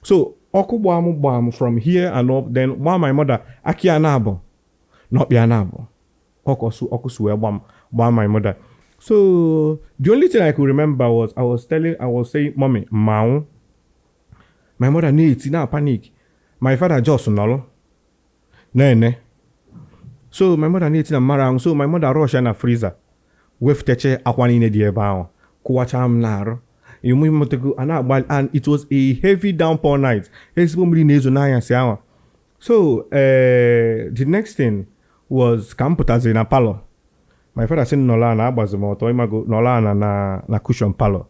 So ọkụ gbam from here and up, then while my mother aki anabo, not be anabo. Ọkụ suwe gbam my mother. So the only thing I could remember was I was saying, mommy, mao. My mother needs na panic. My father just nolo. Ne. So my mother needs na marang. So my mother rush na freezer. Wef teche akwani ne die bao. Kuwacha am naro. And it was a heavy downpour night. So the next thing was camputazi na palo. My father said nola na abazumoto imago nola na cushion palo.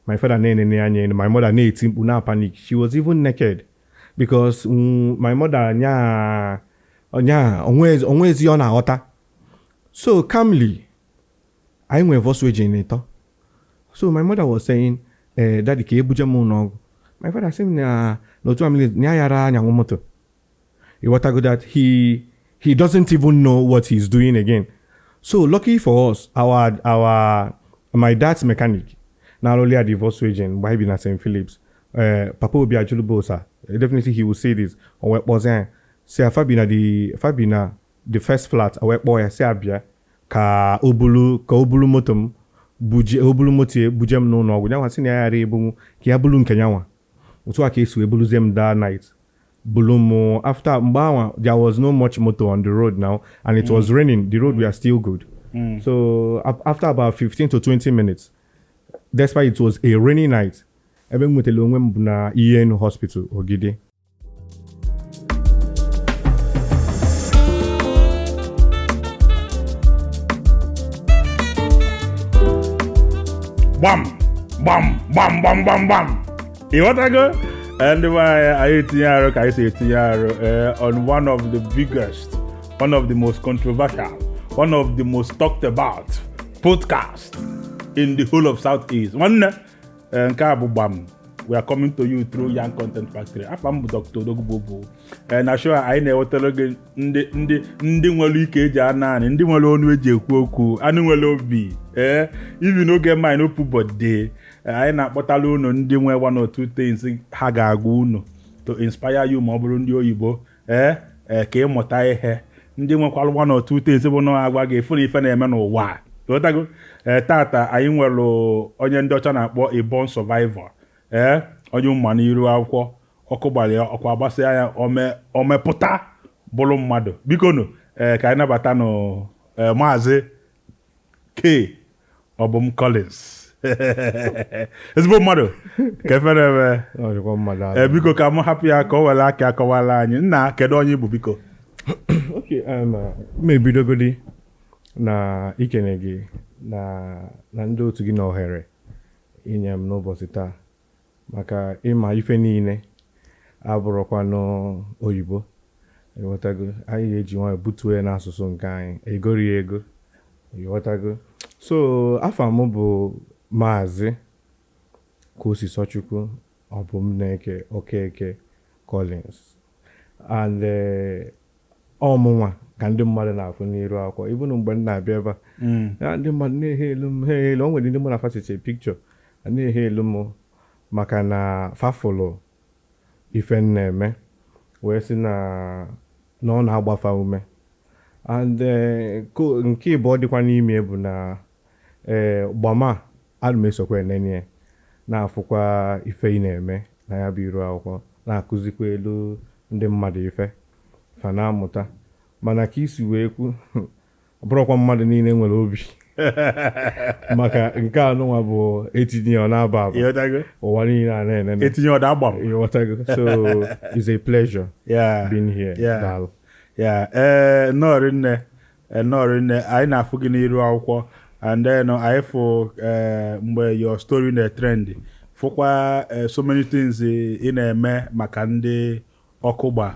My father and my mother una panic. She was even naked because my mother always yona hota. So calmly, I went voice generator. So my mother was saying, Daddy ke buja mo. My father said no 2 minutes nyayara nyangomoto. It was that he doesn't even know what he's doing again. So lucky for us, my dad's mechanic, not only a divorce agent, why be na St. Phillips, Papa will be a Julubosa. Definitely he will say this. Or what was say Fabina the first flat, a wet boy, say abia, ka obulu motum, obulu motie, bujem no, we don't see a rebu, kiabulun kenyawa. So a case we bulu them that night. Bulumo after Mbawa, there was no much motor on the road now, and it was raining. The road were still good. So after about 15 to 20 minutes, despite it was a rainy night, even with na EN hospital Ogide. Bam, bam, bam, bam, bam, bam. You want to go? And I say on one of the biggest, one of the most controversial, one of the most talked about podcast in the whole of Southeast. One Bam. We are coming to you through Young Content Factory. I'm Dr. Dogbobo. And I sure I know what ndi nwere ike eji anani, ndi nwere onu eji ekwu okwu, anu nwere obi. If you no get mine open but day, I na-akpọtala unu ndị nwe one or two things ha ga-agwa unu to inspire you ma ọ bụrụ ndị oyibo ka ịmụta ihe ndị nwekwara one or two things bụ na agwa gị efu na ife na-eme n'ụwa. Ghọtago? Tata anyị nwere onye ndị ọcha na-akpọ a born survivor. Onye ụmụ n'iru akwụkwọ ọkụ gbalị ọkụ agbasị anya omepụta bụrụ mmadụ. Biko nụ ka anyị nabata nụ Maazị K. Obum Collins. Ezigbo mmadụ ka efere eme biko ka m hapụ ya ka o were aka akọwala anyị. Nna kedu onye bụ biko? Okay, mebidogodi na ikene gị na ndị otu gị na ohere inye m n'ụbọchị taa maka ịma ife niile abụrụkwanụ oyibo. Ịghọtago, anyị ga-eji nwayọ butue n'asụsụ nke anyị egori ego. Ịghọtago. So afa m bụ Maazị Kosisochukwu Obum Neke Okeke Collins, and ọmụnwa ka ndị mmadụ na-afụ n'iru akwụkwọ even mgbe m na-abịa ebe a ndị mmadụ na-ehe elu m o nwere ndị mụ na fachiche pikchọ na-ehe elu m maka na fafụlụ ife na-eme wee sị na ọ na-agbafa ume. And nke ịbụ ọ dịkwa n'ime bụ na gbama ana m esokwa enenye na-afụkwa ife ị na-eme na ya bụ iru akwụkwọ na-akụzikwa elu ndị mmadụ ife fa na-amụta mana ka isi wee kwu bụrụkwa mmadụ niile nwere obi maka nke anụnwa bụ etinye ọ na-aba ụwa niile a na-enene etinye ọ da-agba m. So it's a pleasure being here. Nọọrị nne anyị na-afụ gị n'iru akwụkwọ. And then I for mgbe your story na trend fụkwa so many things ị na-eme maka ndị ọkụgba.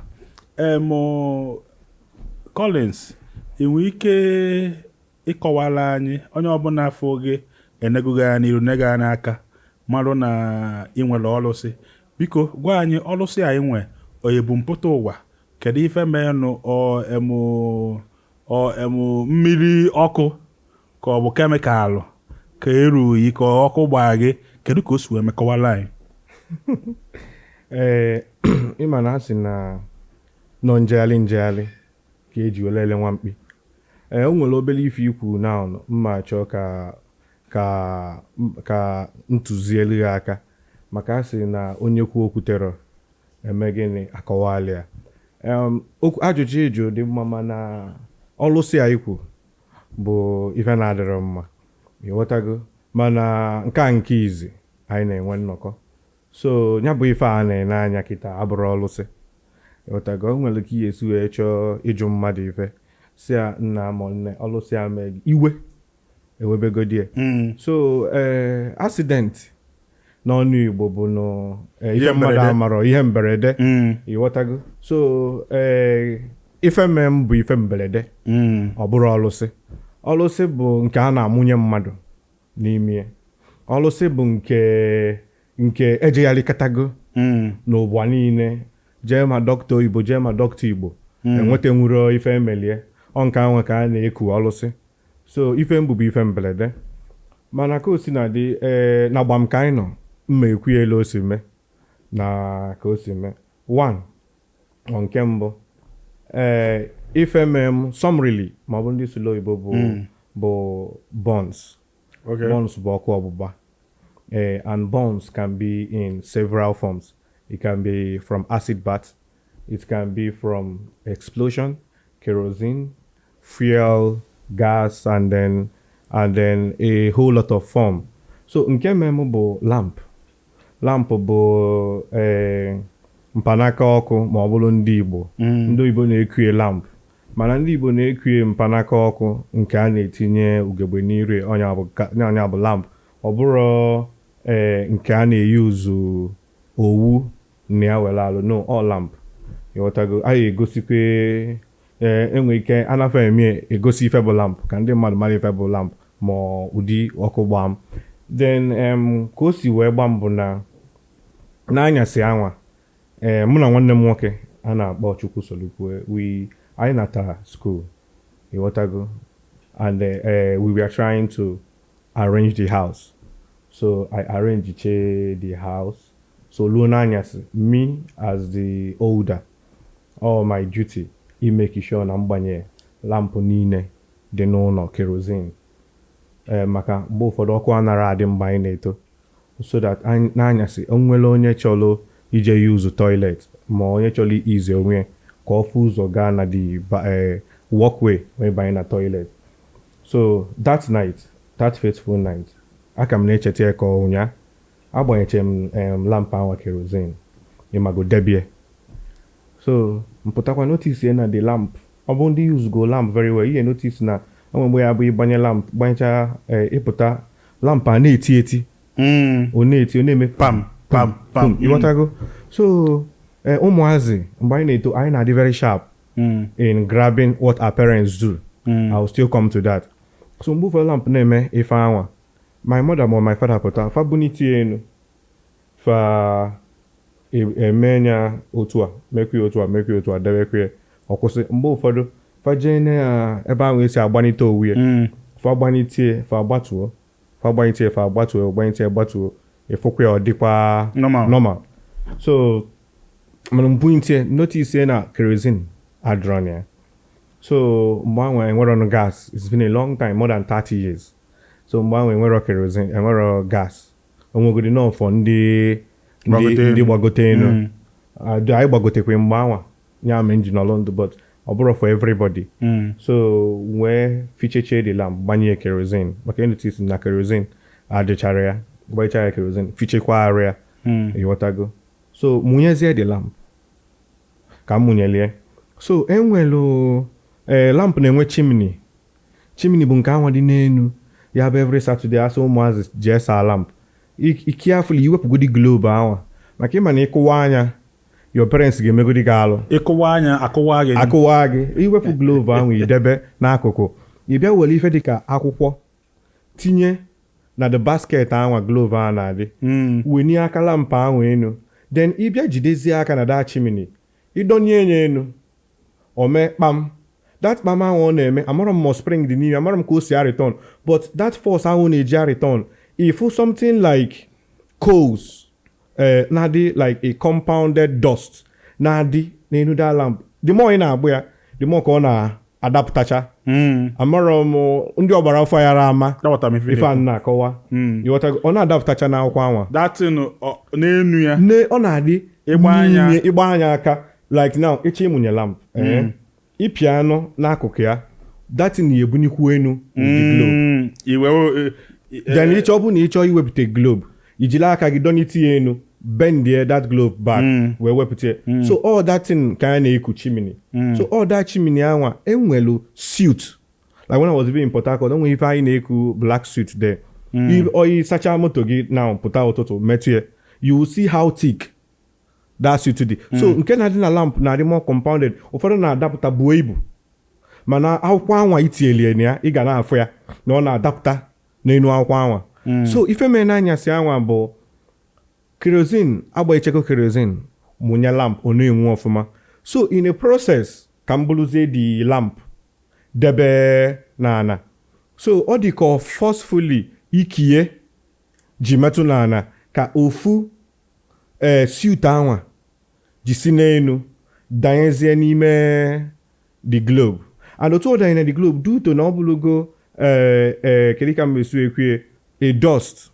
Collins, inwe ike ịkọwala anyị onye ọbụla afọ gị enegoghị ya n'iru nega n'aka marụ na ị nwere ọlụsị. Biko gwa anyị ọlụsị anyị nwe onye bụ mpụta ụwa kedu ife menụ emu mmiri ọkụ ka ọ bụ kemikalụ ka erughị ka ọkụ gbaa gị kedu ka o si wee mekọwala anyị? ịma na asị na nọ njegharị ka eji olele nwamkpi. O nwere obere ife ikwu na mma chọọ ka ntụzielu ya aka maka asị na onye kwuo okwuterọ eme gịnị akọwalị ya. Ajụjụ ịjụ dị mma mana ọlụsị ya ikwu bụ ife na-adịrọ mma ịghọtago mana nke izi anyị na-enwe nnọkọ so ya bụ ife a na-ene anya kịta abụrụ ọlụsị ịghọtago. O nwere ka ihe esi wee chọọ ịjụ mmadụ ife si ya nna ma nne ọlụsị ya mee iwe ewebegodie so accident n'ọnụ Igbo bụ ife mmadụ amarọ ihe mberede ịghọtago so ife mee bụ ife mberede ọ bụrụ ọlụsị bụ nke a na-amụnye mmadụ n'ime ọlụsị bụ nke ejegharịkatago n'ụwa niile jee ma dọkịta oyibo jee ma dọkịta Igbo enweta nwuro ife emelie nke anwa ka a na-eku ọlụsị so ife mbụ bụ ife mberede mana ka o si na dị na gbam ka anyị nọ mma ekwu elu o si mee na ka o si mee nke mbụ ife mee summarily ma ọ bụ ndị sụlụ oyibo bụ burns. Burns bụ ọkụ ọgbụgba and burns can be in several forms. It can be from acid bath, it can be from explosion, kerosene, fuel, gas, and then a whole lot of form. So nke meme bụ lamp bụ mpanaka ọkụ ma ọ bụrụ ndị Igbo ndị Igbo na-ekue lamp mana ndị Igbo na-ekue mpanaka ọkụ nke a na-etinye ugegbe n'ire ọnya bụ lamp ọ bụrụ nke a na-eyuzu owu na ya were alụ no all lamp ịghọtago. anyị egosikwe enwe ike anafa eme egosi ife bụ lamp ka ndị mmadụ mara ife bụ lamp ma ụdị ọkụ gbam then ka o si wee gbam bụ na n'anyasị anwa mụ na nwanne m nwoke a na-akpọ Chukwu Solukwe anyị natara school ịghọtago and we were trying to arrange the house so I arranged the house so luo n'anyasị me as the older all my duty imeki sure na mgbanye lampụ niile dị n'ụlọ kerosene maka mgbe ụfọdụ ọkụ anara adị mgbe anyị na-eto so that n'anyasị onwere onye chọrọ ije use toilet ma onye chọrọ ize onwe ka ọ fụ ụzọ gaa na the walkway wee banye na toilet. So that fateful night aka m na-echeta ya ka ụnya agbanyeche m lampụ anwa kerosene ịmago debie so mpụtakwa notice na the lamp ọ bụ ndị use go lamp very well ihe notice na onwe mgbe ya bụ ịgbanye lamp gbanyecha ịpụta lamp a na-eti ọ na-eme pam pam pam ịghọtago so ụmụazị mgbe anyị na-eto anyị na-adị very sharp in grabbing what our parents do. I will still come to that. So mgbe ụfọdụ lamp na-eme ife anwa my mother ma my father pụta fa bunitie enu fa emenya otu a mekwe otu a debekwe ọkwụsị mgbe ụfọdụ fa jee na ya ebe ahụ esi agbanite owu ya fa gbanitie fa agbatuo ịfụkwa ọ dịkwa normal so mana mbunite notice na kerosene adron ya so mgbe ahụ enwero gas it's been a long time more than 30 years so mgbe ahụ enwero kerosene enwero gas onwegodi n'ọfọ ndị gbagote enu anyị gbagotekwe mgbe anwa ya ma engine ọlọndụ but ọ bụrụ for everybody so wee ficheche the lamp gbanye kerosene maka notice na kerosene adịchara ya gbanyechara ya kerosene fichekwa arụ ya ịghọtago so mụnyezie the lamp ka m mụnyelie so enwelu lamp na-enwe chimney bụ nke anwa dị n'enu ya bụ every Saturday asị ụmụazị jee saa lamp carefully iwepụgodi globe anwa maka ịma na ịkụwa anya your parents ga-emegodi gị alụ ịkụwa anya akụwa gị iwepụ globe ahụ idebe n'akụkụ ị bịa were ife dịka akwụkwọ tinye na the basket anwa glove ahụ na-adị wenye aka lamp ahụ enu then ị bịa jidezie aka na that chimney ịdọnye enye enu ome kpam that kpam ahụ ọ na-eme amarọ m spring dị n'ime amarọ m ka o si return but that force ahụ na-eji return if something like coals na-adị like a compounded dust na-adị n'elu that lamp. The more ị na-agba ya, the more ka ọ na-adapụtacha. Amarọ m ndị ọgbara afọ ya ama ife a na-akọwa. Ọ na-adapụtacha n'akwụkwọ anwa. N'enu ya. Ọ na-adị ịgba anya aka like now eche ịmụnye lamp. Ịpịa anụ n'akụkụ ya, that na-ebunikwu enu the globe. Then ọ bụ na ịchọ iwepụta globe, ijiri aka gị donite ya enu, bend that globe back, wee wepụta. So all that thing ka a na-eku chimney. So all that chimney anwa enwelu suit. Like when I was living in Port Harcourt, don't if I na-eku black suit there. If you sacha moto gị now pụta ụtụtụ metụ ya, you will see how thick that suit dị. So nke na-adị na lamp na-adị more compounded. Ụfọdụ na-adapụta buo ibu. Mana akwụkwọ anwa itielie ya, ị ga na-afụ ya na ọ na-adapụta n'elu akwụkwọ anwa. So ife mere n'anyasị anwa bụ kerosene, agba ichekwa kerosene mụnye lamp ọ na-enwu ọfụma. So in a process ka m buluzie the lamp debe n'ana. So ọ dị ka forcefully ikie ji metụ n'ana ka ofu suit anwa ji si n'enu danyezie n'ime the globe. And otu ọ danye na the globe due to na ọ bụlụgo kedu ka m esu ekwie a dust.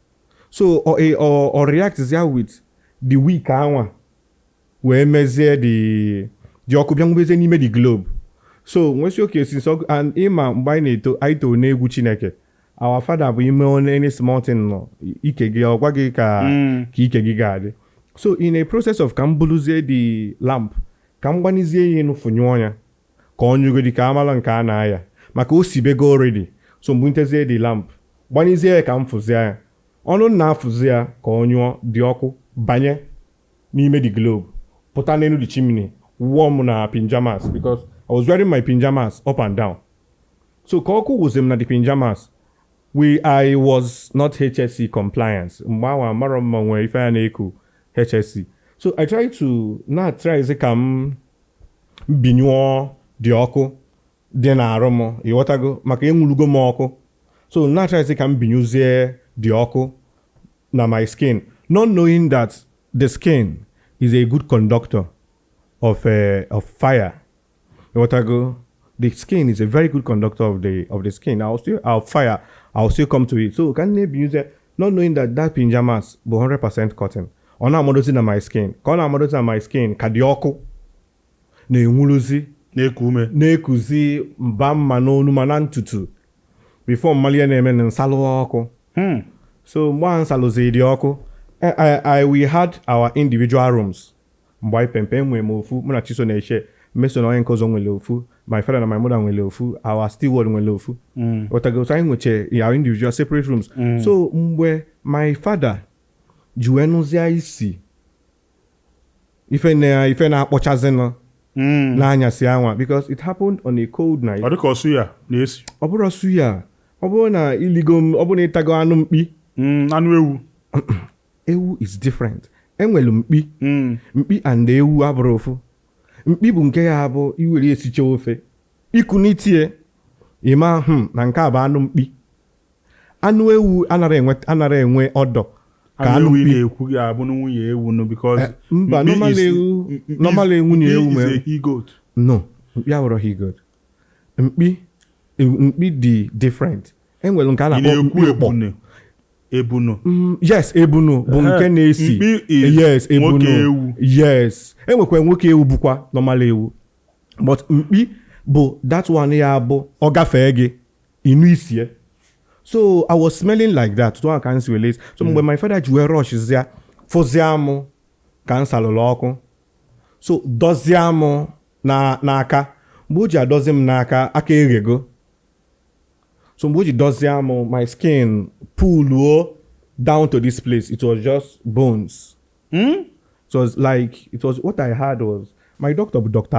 So or reacts there with the wick anwa wee mezie the ọkụ bịa nwubezie n'ime the globe. So nwesi oke since and ịma mgbe anyị na-eto anyị too n'egwu Chineke, our father bụ ime any small thing nọ ike gị ọgwa gị ka ike gị ga-adị. So in a process of ka m buluzie the lamp, ka m gbanizie ya enu fụnyụọ ya ka ọ nyụgodi ka amala nke a na-aya maka o sibego already. So mgbe ntezie the lamp gbanizie ya ka m fụzie ya, ọnụ na-afụzi ya ka ọ nyụọ dị ọkụ banye n'ime the globe pụta n'elu the chimney, warm na pyjamas because I was wearing my pyjamas up and down. So ka ọkụ wụzim na the pyjamas, I was not HSC compliance. Mgbe ahụ amara mma nwee ife ya na-eku HSC. So I tried to try ka m binyụọ dị ọkụ dị na-arụ m ịghọtago maka enwulugo m ọkụ. So try ka m binyụzie dị ọkụ na my skin, not knowing that the skin is a good conductor of fire. Ịghọtago, the skin is a very good conductor of the skin. I'll still come to it. So can they use it, not knowing that pyjamas bụ 100% cotton. Ọ na-amadozi na my skin. Ka ọ na-amadozi na my skin ka dị ọkụ na-enwuluzi na-ekuzi mba mma n'onu ma na ntutu before mmalie na-eme na nsalụ ọkụ. So mgbe nsalụzi dị ọkụ, we had our individual rooms. Mgbe anyị pempe nwere m ofu mụ na Chiso na-eche, Meso na onye nke ọzọ nwere ofu, my father na my mother nwere ofu, our steward nwere ofu. So anyị nweche our individual separate rooms. So mgbe my father ji wee nụzie isi ife na-akpọchazinụ n'anyasị anwa because it happened on a cold night. Ọ dịka ọsụ ya na-esi. Ọ bụrụ ọsụ ya, ọ bụrụ na iligo ọ bụrụ na ịtago anụ mkpi. Anụ ewu. Ewu is different. Enwelu mkpi. Mkpi and ewu abụrụ ofu. Mkpi bụ nke ya bụ iwere esiche ofe. Iku n'itie ịma na nke a bụ anụ mkpi. Anụ ewu anara enwe ọdọ ka anụ mkpi na-ekwu gị abụ na nwunye ewu no because mba normal ewu na ewu is a he goat. No, mkpi abụrụ he goat. Mkpi dị different. Enwelu nke a na-akpọ mkpi ebunu. Yes, ebunu bụ nke na-esi. Yes, ebunu. Yes. Enwekwa nwoke ewu bụkwa normal ewu. But mkpi bụ that one ya bụ ọ gafee gị inu isie. So I was smelling like that. So I can't relate. So when my father ji rush zia fozia mụ ka nsalụlụ ọkụ. So dozia mụ n'aka. Mgbe o ji adozi m n'aka aka eghego. So mgbe o ji dozia mụ, my skin pull down to this place. It was just bones. It was what I had was my doctor, Dr.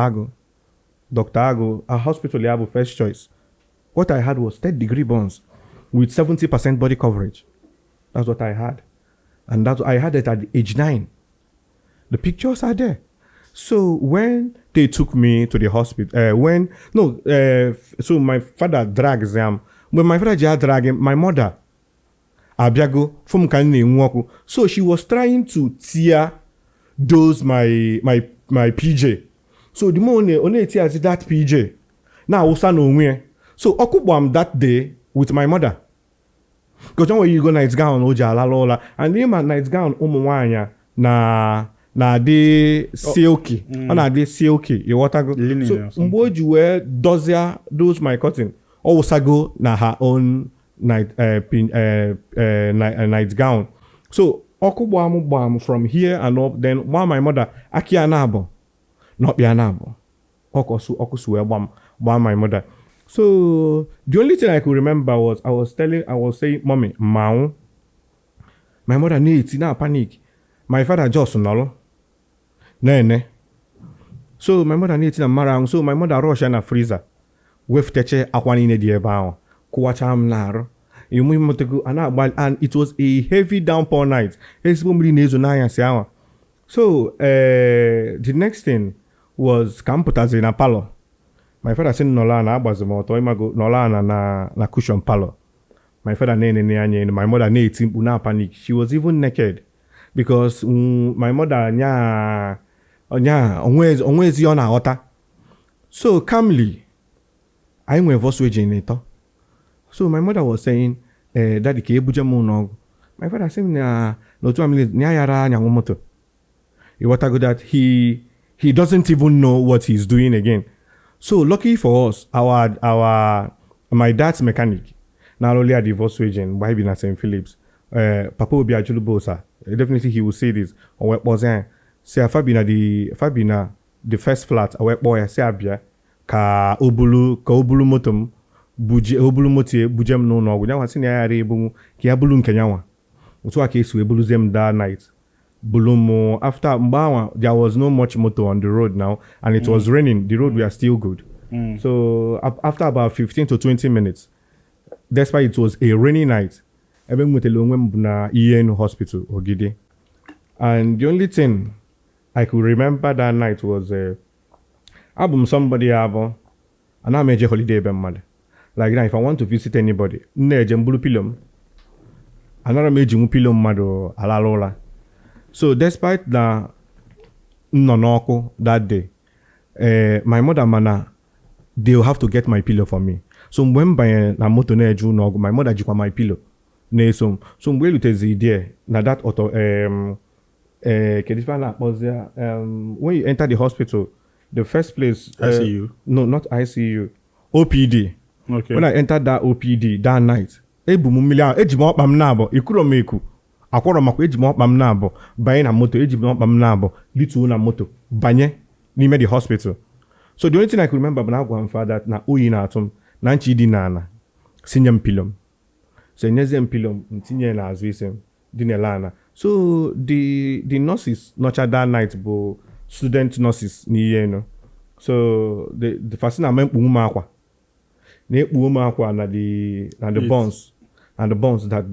Ago, a hospital I have first choice. What I had was 3rd-degree burns with 70% body coverage. That's what I had. And I had it at age 9. The pictures are there. So when they took me to the hospital, so my father drags them. When my father just dragged him, my mother, abịago fom ka m na-enwu ọkụ. So she was trying to tear those my PJ. So the more ọ na-etiazi that PJ na-awụsa n'onwe ya. So ọkụ gbam that day with my mother. Because when you go night gown o ji alala ụla, and ịma night gown ụmụ nwaanyị na-adị silky. Ọ na-adị silky, ịghọtago. So mgbe o ji wee dozia those my cotton, ọ wụsago na her own night gown. So ọkụ gbam from here and up, then gbaa my mother aki ya na-abụ na ọkpịa na-abụ. Ọkụ su wee gbaa my mother. So the only thing I could remember was I was saying, "Mommy, Mao." My mother needs na panic. My father just nolo. Nene. So my mother needs na marang. So my mother rush na freezer. Wef teche akwani ne die bao. Kuwacha am naro. Imu motego and it was a heavy downpour night. So the next thing was campus in a palo. My father said nola na abazumoto imago nola na cushion palo. My father and my mother na panic. She was even naked because my mother onwezi yona ota. So calmly, I went voice generator. So my mother was saying, "Daddy ke ebuje mu no." My father said na no two minutes nya yara nya moto. He what go that he doesn't even know what he's doing again. So lucky for us, my dad's mechanic, not only a divorce agent, why be na St. Phillips, Papa will be a Julubosa. Definitely he will say this. Or what was I? Say Fabina the first flat, a wet boy, say abia, ka obulu motum, obulu motie, bujem no, we don't want to see a rebu, kiabulun kenyawa. So a case we buluzem that night. Bulumo after Mbawa, there was no much motor on the road now, and it was raining. The road were still good. So after about 15 to 20 minutes, despite it was a rainy night, I went with a EN hospital Ogidi. And the only thing I could remember that night was album somebody album, and I made a holiday mad. Like now, if I want to visit anybody, Nejembulu Pilum, another major Pilum Mado Alalola. So despite the nonoko that day, my mother mana, they'll have to get my pillow for me. So when by na moto na eju no, my mother jikwa my pillow. Ne so mgbe lutezi idea na that auto kedifana was there when you enter the hospital, the first place ICU. No, not ICU. OPD. Okay. When I entered that OPD that night, ebu mumilia ejima okpam na abo ikuro meku. Akwọrọ makwa eji m ọkpa m na-abụ banye na moto eji m ọkpa m na-abụ lituo na moto banye n'ime the hospital. So the only thing I could remember bụ na agwa m father na oyi na-atụ m na nchi dị n'ala sinye m pilom. So enyezi m pilom ntinye n'azụ isi m dị n'ele ana. So the nurses nọcha that night bụ student nurses n'ihe no. So the first thing na-eme mkpu m akwa na-ekpu m akwa na the bones. And the bones that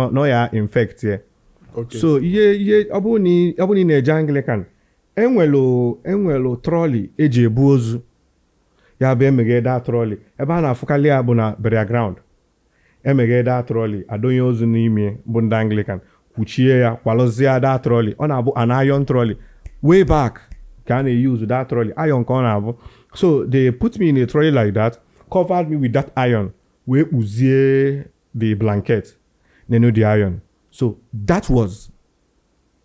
no infect here. Okay. So abuni na-eje Anglican enwelo trolley eji ebu ozu ya bụ emeghe that trolley ebe a na-afụkali ya bụ na burial ground emeghe that trolley adonye ozu n'ime bụ ndị Anglican kwuchie ya kwalụzie that trolley ọ na-abụ an iron trolley way back ka a na-use that trolley iron ka ọ na-abụ. So they put me in a trolley like that, covered me with that iron, we uzie the blanket, then the iron. So that was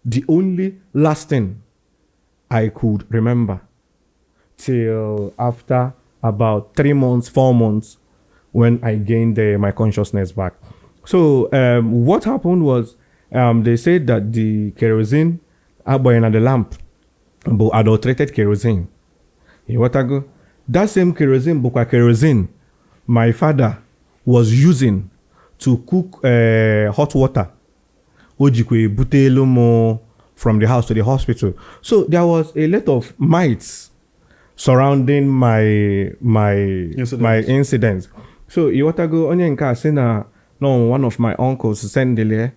the only last thing I could remember till after about 3 months, 4 months, when I gained my consciousness back. So what happened was they said that the kerosene, and the lamp, but adulterated kerosene. That same kerosene, bukwa kerosene, my father was using to cook hot water. Ojikwe butelumo from the house to the hospital. So there was a lot of mites surrounding my incidents. So Iwatago onye nka say na no one of my uncles send the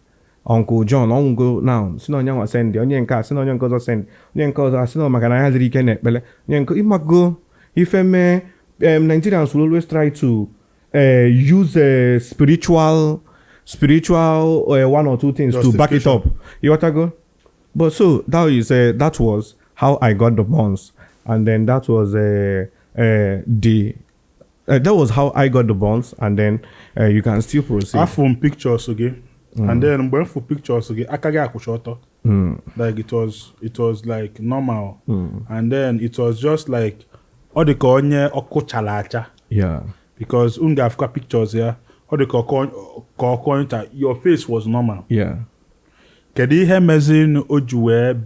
Uncle John on go now. So no nyangwa send onye nka say no onye nka send. Onye nka say no maka na ya ziri ike na ekpele. Onye nka imago if Nigerians will always try to use spiritual one or two things to back it up. You want to go? But so that was how I got the bonds, and then that was that was how I got the bonds, and then you can still proceed. I found pictures again, and then when for pictures again, I can't get like it was like normal, and then it was just like all the konye okochalacha. Yeah. Because Africa pictures here, all the konye your face was normal. Yeah. Kedi he mezin ojuwe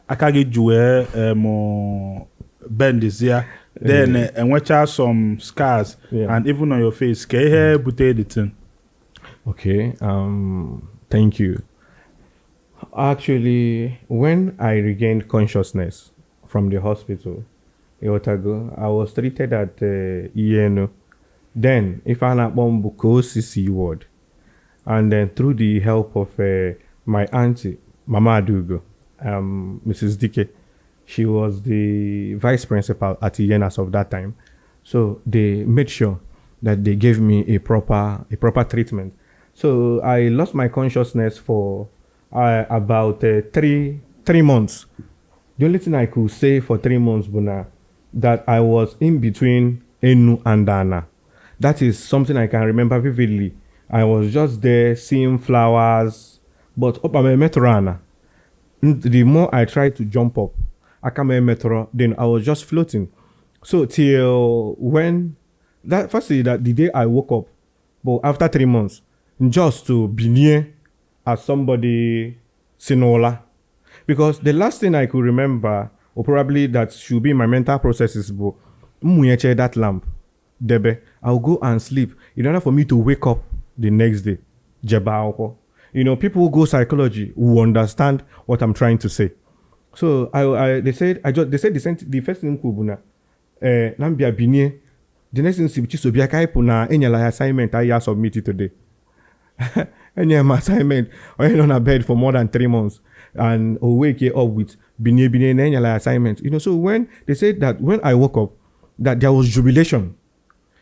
akage juwe mo bend is here. Then and watch out some scars and even on your face. Can you hear the thing? Okay. Thank you. Actually, when I regained consciousness from the hospital, I was treated at ENO. Then, if I not bomb CC ward, and then through the help of my auntie, Mama Adugo, Mrs. Dike, she was the vice principal at EN as of that time. So they made sure that they gave me a proper treatment. So I lost my consciousness for about 3 months. The only thing I could say for 3 months, Buna, that I was in between Enu and Dana. That is something I can remember vividly. I was just there seeing flowers, but up at Metrana. The more I tried to jump up, I came metro, then I was just floating. So till when that firstly that the day I woke up, but after 3 months, just to be near as somebody sinola. Because the last thing I could remember, or probably that should be my mental processes, but that lamp, Debe, I'll go and sleep in order for me to wake up the next day. Jeba. You know, people who go psychology who understand what I'm trying to say. So they said the first thing kubuna nambia binye the next thing which so bia kai na enyala assignment I submitted today. Any assignment or on a bed for more than 3 months and wake up with binye enyala assignment. You know, so when they said that when I woke up that there was jubilation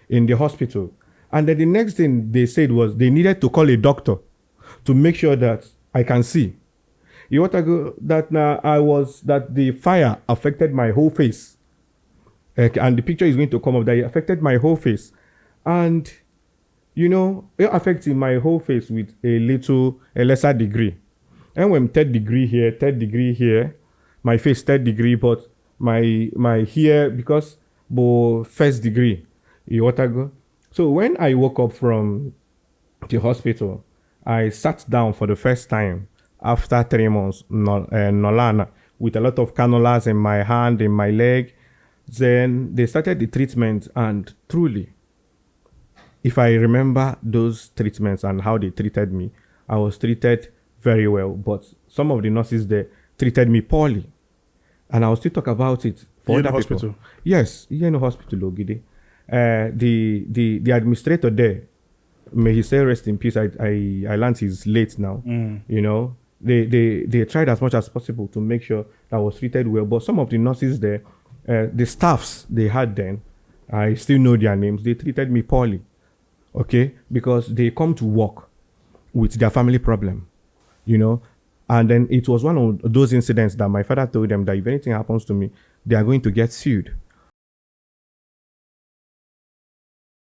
in the hospital, and then the next thing they said was they needed to call a doctor to make sure that I can see. You want to go that now that the fire affected my whole face. And the picture is going to come up that it affected my whole face. And, you know, it affected my whole face with a lesser degree. And when third degree here, my face third degree, but my here, because first degree. You want to go? So when I woke up from the hospital, I sat down for the first time after 3 months, Nolana, with a lot of cannulas in my hand, in my leg. Then they started the treatment, and truly, if I remember those treatments and how they treated me, I was treated very well. But some of the nurses there treated me poorly. And I'll still talk about it for other people. Hospital? Yes, in hospital, Ogide. The administrator there, may he say rest in peace. I learned he's late now. You know, they tried as much as possible to make sure that I was treated well. But some of the nurses there, the staffs they had then, I still know their names. They treated me poorly, okay, because they come to work with their family problem, you know. And then it was one of those incidents that my father told them that if anything happens to me, they are going to get sued.